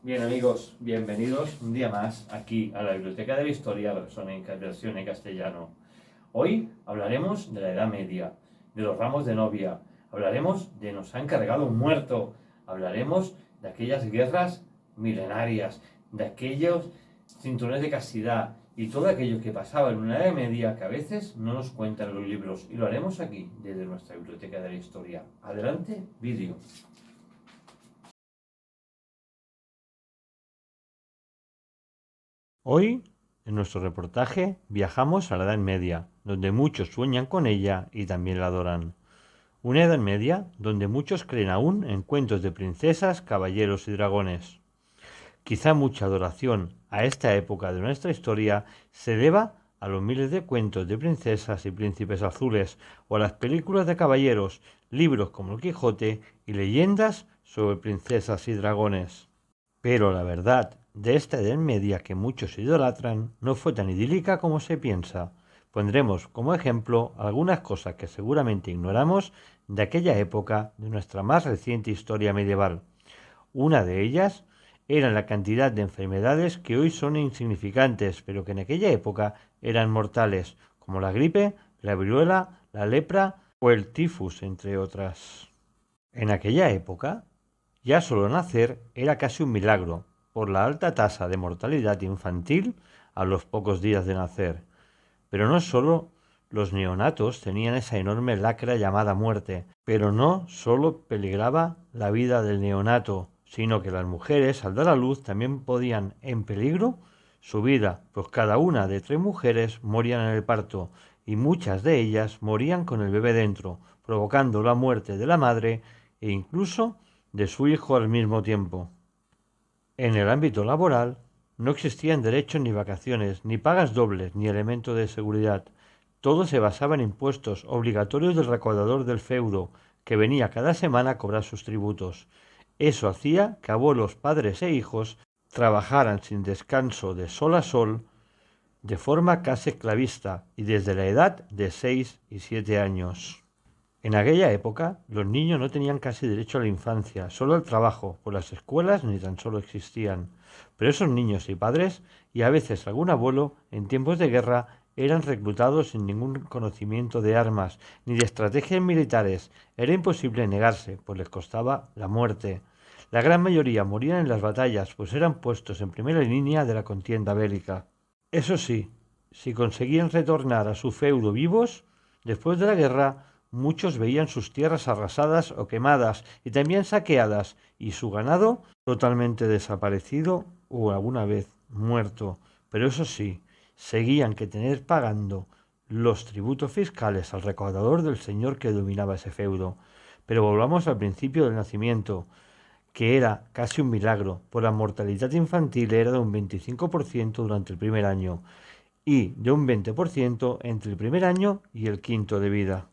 Bien amigos, bienvenidos un día más aquí a la Biblioteca de la Historia, versión en castellano. Hoy hablaremos de la Edad Media, de los ramos de novia, hablaremos de nos han cargado un muerto, hablaremos de aquellas guerras milenarias, de aquellos cinturones de castidad y todo aquello que pasaba en una Edad Media que a veces no nos cuentan los libros, y lo haremos aquí desde nuestra Biblioteca de la Historia. Adelante, vídeo. Hoy, en nuestro reportaje, viajamos a la Edad Media, donde muchos sueñan con ella y también la adoran. Una Edad Media donde muchos creen aún en cuentos de princesas, caballeros y dragones. Quizá mucha adoración a esta época de nuestra historia se deba a los miles de cuentos de princesas y príncipes azules, o a las películas de caballeros, libros como El Quijote y leyendas sobre princesas y dragones. Pero la verdad de esta Edad Media que muchos idolatran no fue tan idílica como se piensa. Pondremos como ejemplo algunas cosas que seguramente ignoramos de aquella época de nuestra más reciente historia medieval. Una de ellas era la cantidad de enfermedades que hoy son insignificantes, pero que en aquella época eran mortales, como la gripe, la viruela, la lepra o el tifus, entre otras. En aquella época, ya solo nacer era casi un milagro, por la alta tasa de mortalidad infantil a los pocos días de nacer. Pero no solo los neonatos tenían esa enorme lacra llamada muerte, pero no solo peligraba la vida del neonato, sino que las mujeres al dar a luz también podían en peligro su vida, pues cada una de 3 mujeres morían en el parto y muchas de ellas morían con el bebé dentro, provocando la muerte de la madre e incluso de su hijo al mismo tiempo. En el ámbito laboral no existían derechos ni vacaciones, ni pagas dobles, ni elementos de seguridad. Todo se basaba en impuestos obligatorios del recaudador del feudo, que venía cada semana a cobrar sus tributos. Eso hacía que abuelos, padres e hijos trabajaran sin descanso de sol a sol, de forma casi esclavista, y desde la edad de 6 y 7 años. En aquella época, los niños no tenían casi derecho a la infancia, solo al trabajo, pues las escuelas ni tan solo existían. Pero esos niños y padres, y a veces algún abuelo, en tiempos de guerra, eran reclutados sin ningún conocimiento de armas ni de estrategias militares. Era imposible negarse, pues les costaba la muerte. La gran mayoría morían en las batallas, pues eran puestos en primera línea de la contienda bélica. Eso sí, si conseguían retornar a su feudo vivos, después de la guerra, muchos veían sus tierras arrasadas o quemadas y también saqueadas, y su ganado totalmente desaparecido o alguna vez muerto. Pero eso sí, seguían que tener pagando los tributos fiscales al recaudador del señor que dominaba ese feudo. Pero volvamos al principio del nacimiento, que era casi un milagro, pues la mortalidad infantil era de un 25% durante el primer año y de un 20% entre el primer año y el quinto de vida.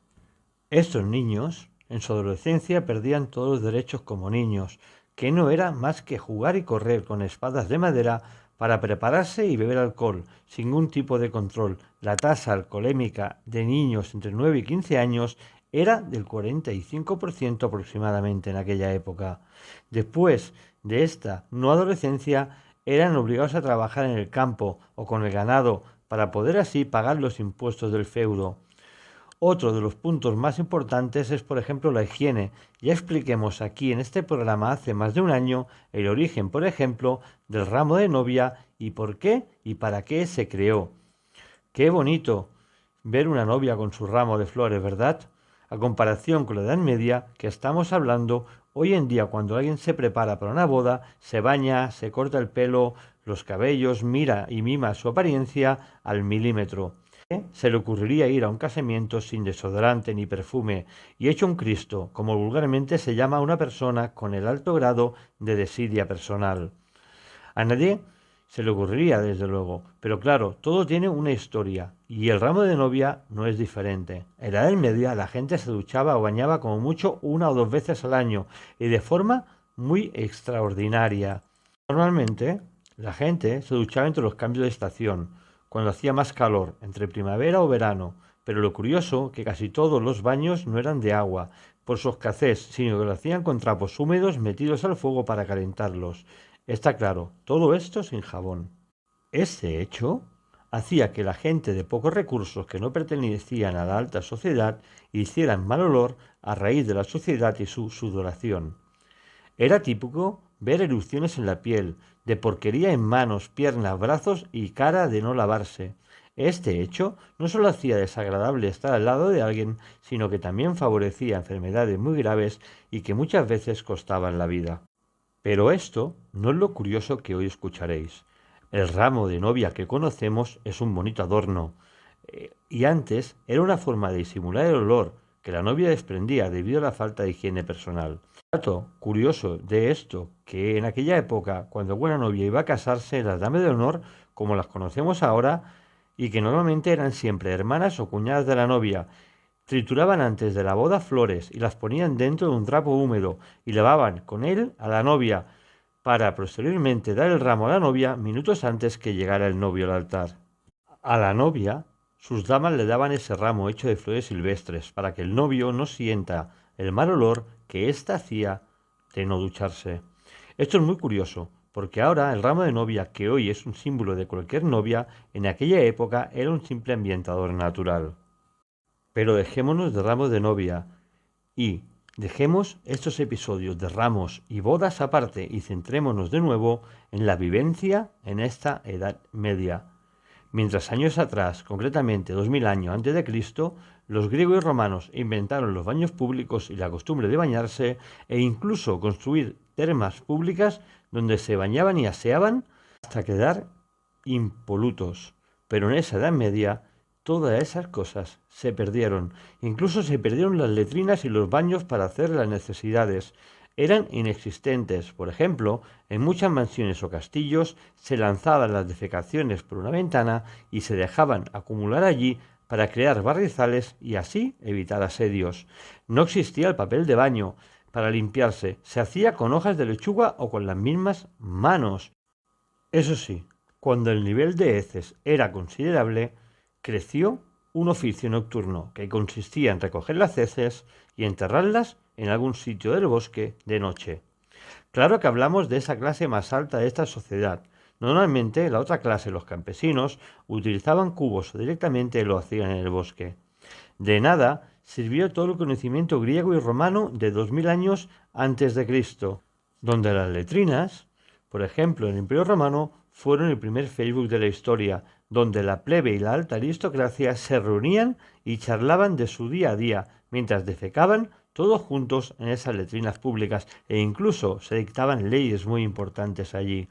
Estos niños, en su adolescencia, perdían todos los derechos como niños, que no era más que jugar y correr con espadas de madera para prepararse y beber alcohol, sin ningún tipo de control. La tasa alcoholémica de niños entre 9 y 15 años era del 45% aproximadamente en aquella época. Después de esta no adolescencia, eran obligados a trabajar en el campo o con el ganado para poder así pagar los impuestos del feudo. Otro de los puntos más importantes es, por ejemplo, la higiene. Ya expliquemos aquí en este programa hace más de un año el origen, por ejemplo, del ramo de novia y por qué y para qué se creó. Qué bonito ver una novia con su ramo de flores, ¿verdad? A comparación con la Edad Media que estamos hablando, hoy en día cuando alguien se prepara para una boda, se baña, se corta el pelo, los cabellos, mira y mima su apariencia al milímetro. Se le ocurriría ir a un casamiento sin desodorante ni perfume y hecho un Cristo, como vulgarmente se llama a una persona con el alto grado de desidia personal? A nadie se le ocurriría, desde luego, pero claro, todo tiene una historia y el ramo de novia no es diferente. En la Edad Media la gente se duchaba o bañaba como mucho 1 o 2 veces al año y de forma muy extraordinaria. Normalmente la gente se duchaba entre los cambios de estación, cuando hacía más calor, entre primavera o verano, pero lo curioso que casi todos los baños no eran de agua, por su escasez, sino que lo hacían con trapos húmedos metidos al fuego para calentarlos. Está claro, todo esto sin jabón. Este hecho hacía que la gente de pocos recursos que no pertenecían a la alta sociedad hicieran mal olor a raíz de la suciedad y su sudoración. Era típico ver erupciones en la piel, de porquería en manos, piernas, brazos y cara de no lavarse. Este hecho no solo hacía desagradable estar al lado de alguien, sino que también favorecía enfermedades muy graves y que muchas veces costaban la vida. Pero esto no es lo curioso que hoy escucharéis. El ramo de novia que conocemos es un bonito adorno, y antes era una forma de disimular el olor que la novia desprendía debido a la falta de higiene personal. Dato curioso de esto, que en aquella época, cuando una novia iba a casarse, las damas de honor, como las conocemos ahora, y que normalmente eran siempre hermanas o cuñadas de la novia, trituraban antes de la boda flores y las ponían dentro de un trapo húmedo y lavaban con él a la novia para posteriormente dar el ramo a la novia minutos antes que llegara el novio al altar. A la novia, sus damas le daban ese ramo hecho de flores silvestres para que el novio no sienta el mal olor que ésta hacía de no ducharse. Esto es muy curioso, porque ahora el ramo de novia, que hoy es un símbolo de cualquier novia, en aquella época era un simple ambientador natural. Pero dejémonos de ramos de novia y dejemos estos episodios de ramos y bodas aparte y centrémonos de nuevo en la vivencia en esta Edad Media. Mientras años atrás, concretamente 2000 años antes de Cristo, los griegos y romanos inventaron los baños públicos y la costumbre de bañarse e incluso construir termas públicas donde se bañaban y aseaban hasta quedar impolutos. Pero en esa Edad Media todas esas cosas se perdieron. Incluso se perdieron las letrinas y los baños para hacer las necesidades. Eran inexistentes. Por ejemplo, en muchas mansiones o castillos se lanzaban las defecaciones por una ventana y se dejaban acumular allí para crear barrizales y así evitar asedios. No existía el papel de baño para limpiarse. Se hacía con hojas de lechuga o con las mismas manos. Eso sí, cuando el nivel de heces era considerable, creció un oficio nocturno que consistía en recoger las heces y enterrarlas en algún sitio del bosque de noche. Claro que hablamos de esa clase más alta de esta sociedad. Normalmente la otra clase, los campesinos, utilizaban cubos o directamente lo hacían en el bosque. De nada sirvió todo el conocimiento griego y romano de 2000 años antes de Cristo, donde las letrinas, por ejemplo, en el Imperio Romano, fueron el primer Facebook de la historia, donde la plebe y la alta aristocracia se reunían y charlaban de su día a día, mientras defecaban todos juntos en esas letrinas públicas e incluso se dictaban leyes muy importantes allí.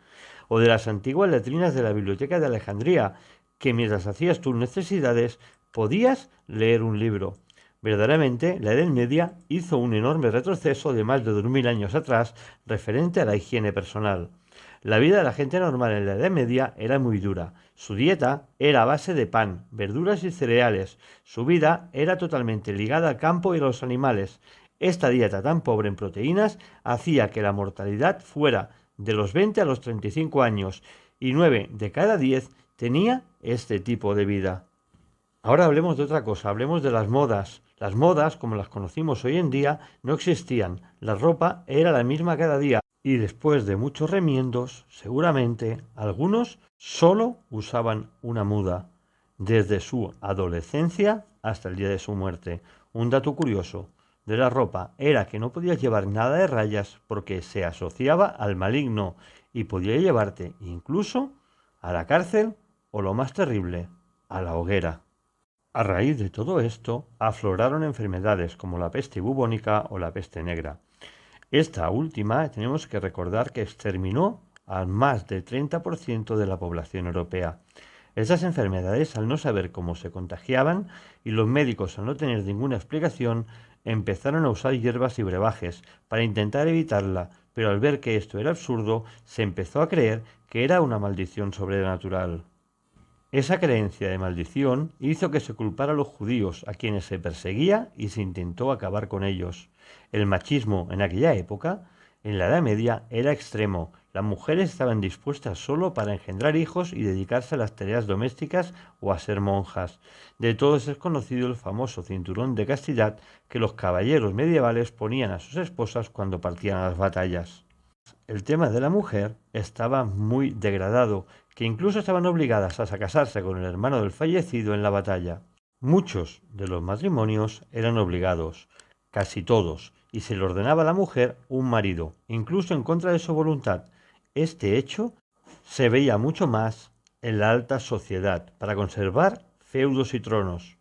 O de las antiguas letrinas de la Biblioteca de Alejandría, que mientras hacías tus necesidades podías leer un libro. Verdaderamente, la Edad Media hizo un enorme retroceso de más de 2000 años atrás referente a la higiene personal. La vida de la gente normal en la Edad Media era muy dura. Su dieta era a base de pan, verduras y cereales. Su vida era totalmente ligada al campo y a los animales. Esta dieta tan pobre en proteínas hacía que la mortalidad fuera de los 20 a los 35 años y 9 de cada 10 tenía este tipo de vida. Ahora hablemos de otra cosa, hablemos de las modas. Las modas, como las conocimos hoy en día, no existían. La ropa era la misma cada día. Y después de muchos remiendos, seguramente algunos solo usaban una muda, desde su adolescencia hasta el día de su muerte. Un dato curioso de la ropa era que no podías llevar nada de rayas porque se asociaba al maligno y podía llevarte incluso a la cárcel o lo más terrible, a la hoguera. A raíz de todo esto, afloraron enfermedades como la peste bubónica o la peste negra. Esta última tenemos que recordar que exterminó al más del 30% de la población europea. Estas enfermedades, al no saber cómo se contagiaban y los médicos al no tener ninguna explicación, empezaron a usar hierbas y brebajes para intentar evitarla, pero al ver que esto era absurdo, se empezó a creer que era una maldición sobrenatural. Esa creencia de maldición hizo que se culpara a los judíos, a quienes se perseguía y se intentó acabar con ellos. El machismo en aquella época, en la Edad Media, era extremo. Las mujeres estaban dispuestas solo para engendrar hijos y dedicarse a las tareas domésticas o a ser monjas. De todos es conocido el famoso cinturón de castidad que los caballeros medievales ponían a sus esposas cuando partían a las batallas. El tema de la mujer estaba muy degradado, que incluso estaban obligadas a casarse con el hermano del fallecido en la batalla. Muchos de los matrimonios eran obligados, casi todos, y se le ordenaba a la mujer un marido, incluso en contra de su voluntad. Este hecho se veía mucho más en la alta sociedad, para conservar feudos y tronos.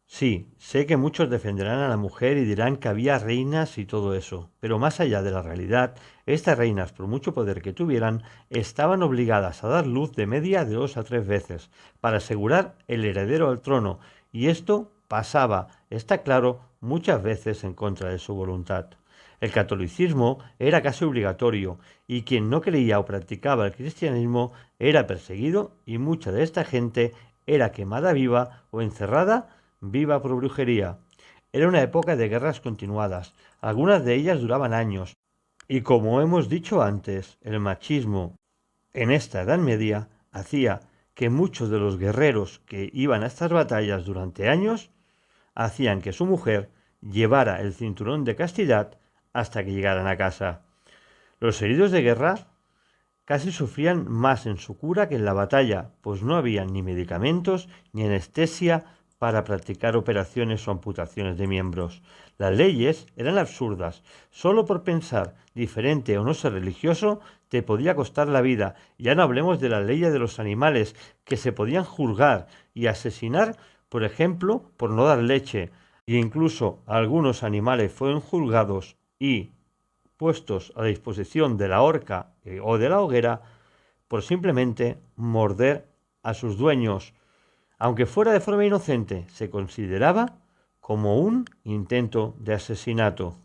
Sí, sé que muchos defenderán a la mujer y dirán que había reinas y todo eso, pero más allá de la realidad, estas reinas, por mucho poder que tuvieran, estaban obligadas a dar luz de media de 2 a 3 veces para asegurar el heredero al trono, y esto pasaba, está claro, muchas veces en contra de su voluntad. El catolicismo era casi obligatorio, y quien no creía o practicaba el cristianismo era perseguido, y mucha de esta gente era quemada viva o encerrada viva por brujería. Era una época de guerras continuadas, algunas de ellas duraban años, y como hemos dicho antes, el machismo en esta Edad Media hacía que muchos de los guerreros que iban a estas batallas durante años hacían que su mujer llevara el cinturón de castidad hasta que llegaran a casa. Los heridos de guerra casi sufrían más en su cura que en la batalla, pues no había ni medicamentos ni anestesia para practicar operaciones o amputaciones de miembros. Las leyes eran absurdas. Solo por pensar diferente o no ser religioso te podía costar la vida. Ya no hablemos de las leyes de los animales, que se podían juzgar y asesinar, por ejemplo, por no dar leche. E incluso algunos animales fueron juzgados y puestos a disposición de la horca o de la hoguera por simplemente morder a sus dueños. Aunque fuera de forma inocente, se consideraba como un intento de asesinato.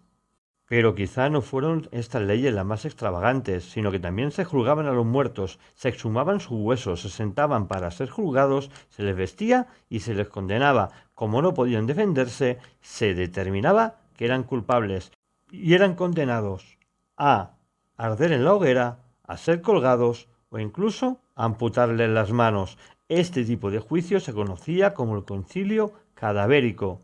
Pero quizá no fueron estas leyes las más extravagantes, sino que también se juzgaban a los muertos, se exhumaban sus huesos, se sentaban para ser juzgados, se les vestía y se les condenaba. Como no podían defenderse, se determinaba que eran culpables y eran condenados a arder en la hoguera, a ser colgados o incluso a amputarles las manos. Este tipo de juicio se conocía como el concilio cadavérico.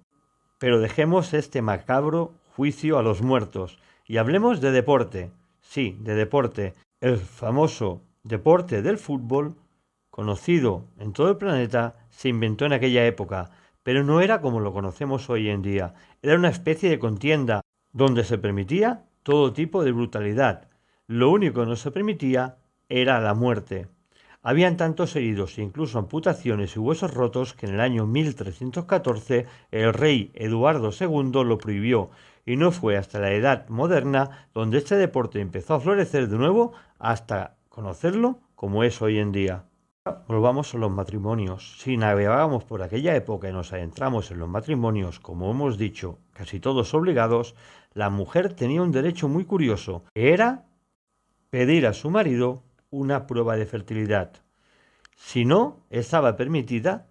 Pero dejemos este macabro juicio a los muertos y hablemos de deporte. Sí, de deporte. El famoso deporte del fútbol, conocido en todo el planeta, se inventó en aquella época, pero no era como lo conocemos hoy en día. Era una especie de contienda donde se permitía todo tipo de brutalidad. Lo único que no se permitía era la muerte. Habían tantos heridos e incluso amputaciones y huesos rotos que en el año 1314 el rey Eduardo II lo prohibió, y no fue hasta la Edad Moderna donde este deporte empezó a florecer de nuevo hasta conocerlo como es hoy en día. Volvamos a los matrimonios. Si navegamos por aquella época y nos adentramos en los matrimonios, como hemos dicho, casi todos obligados, la mujer tenía un derecho muy curioso, que era pedir a su marido una prueba de fertilidad. Si no, estaba permitida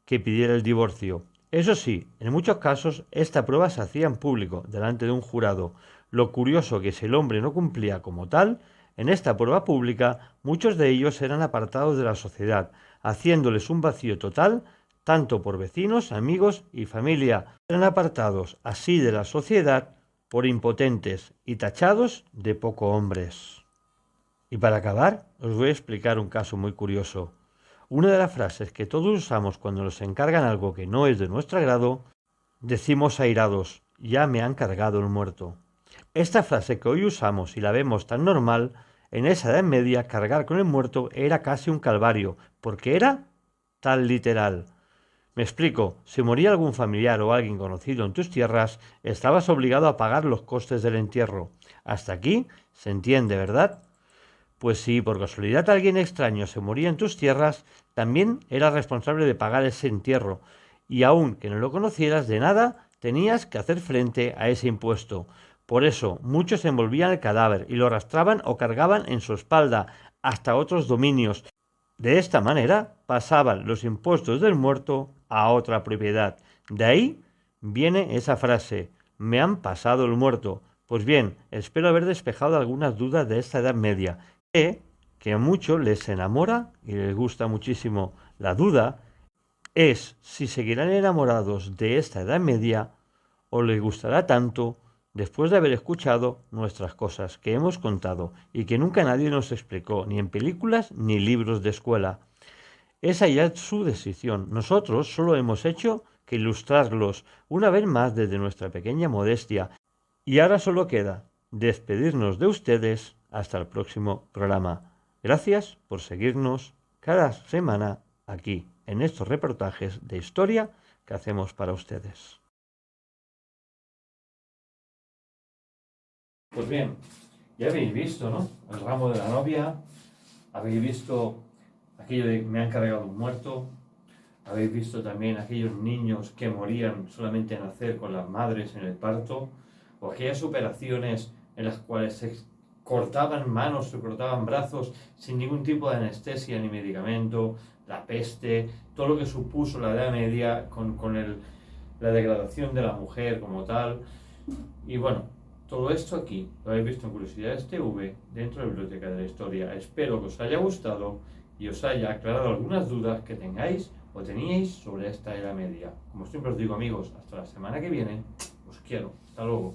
que pidiera el divorcio. Eso sí, en muchos casos esta prueba se hacía en público, delante de un jurado. Lo curioso que si el hombre no cumplía como tal, en esta prueba pública muchos de ellos eran apartados de la sociedad, haciéndoles un vacío total, tanto por vecinos, amigos y familia. Eran apartados así de la sociedad por impotentes y tachados de poco hombres. Y para acabar, os voy a explicar un caso muy curioso. Una de las frases que todos usamos cuando nos encargan algo que no es de nuestro agrado, decimos airados, ya me han cargado el muerto. Esta frase que hoy usamos y la vemos tan normal, en esa Edad Media cargar con el muerto era casi un calvario, porque era tan literal. Me explico, si moría algún familiar o alguien conocido en tus tierras, estabas obligado a pagar los costes del entierro. Hasta aquí se entiende, ¿verdad? Pues si por casualidad alguien extraño se moría en tus tierras, también eras responsable de pagar ese entierro, y aun que no lo conocieras de nada, tenías que hacer frente a ese impuesto. Por eso, muchos envolvían el cadáver y lo arrastraban o cargaban en su espalda hasta otros dominios. De esta manera pasaban los impuestos del muerto a otra propiedad. De ahí viene esa frase, me han pasado el muerto. Pues bien, espero haber despejado algunas dudas de esta Edad Media, que a muchos les enamora y les gusta muchísimo. La duda es si seguirán enamorados de esta Edad Media o les gustará tanto después de haber escuchado nuestras cosas que hemos contado y que nunca nadie nos explicó, ni en películas ni libros de escuela. Esa ya es su decisión. Nosotros solo hemos hecho que ilustrarlos una vez más desde nuestra pequeña modestia. Y ahora solo queda despedirnos de ustedes hasta el próximo programa. Gracias por seguirnos cada semana aquí en estos reportajes de historia que hacemos para ustedes. Pues bien, ya habéis visto, ¿no? El ramo de la novia, habéis visto aquello de me han cargado un muerto, habéis visto también aquellos niños que morían solamente en nacer con las madres en el parto, o aquellas operaciones en las cuales se cortaban manos, se cortaban brazos sin ningún tipo de anestesia ni medicamento, la peste, todo lo que supuso la Edad Media con la degradación de la mujer como tal. Y bueno, todo esto aquí lo habéis visto en Curiosidades TV dentro de la Biblioteca de la Historia. Espero que os haya gustado y os haya aclarado algunas dudas que tengáis o teníais sobre esta Edad Media. Como siempre os digo, amigos, hasta la semana que viene. Os quiero. Hasta luego.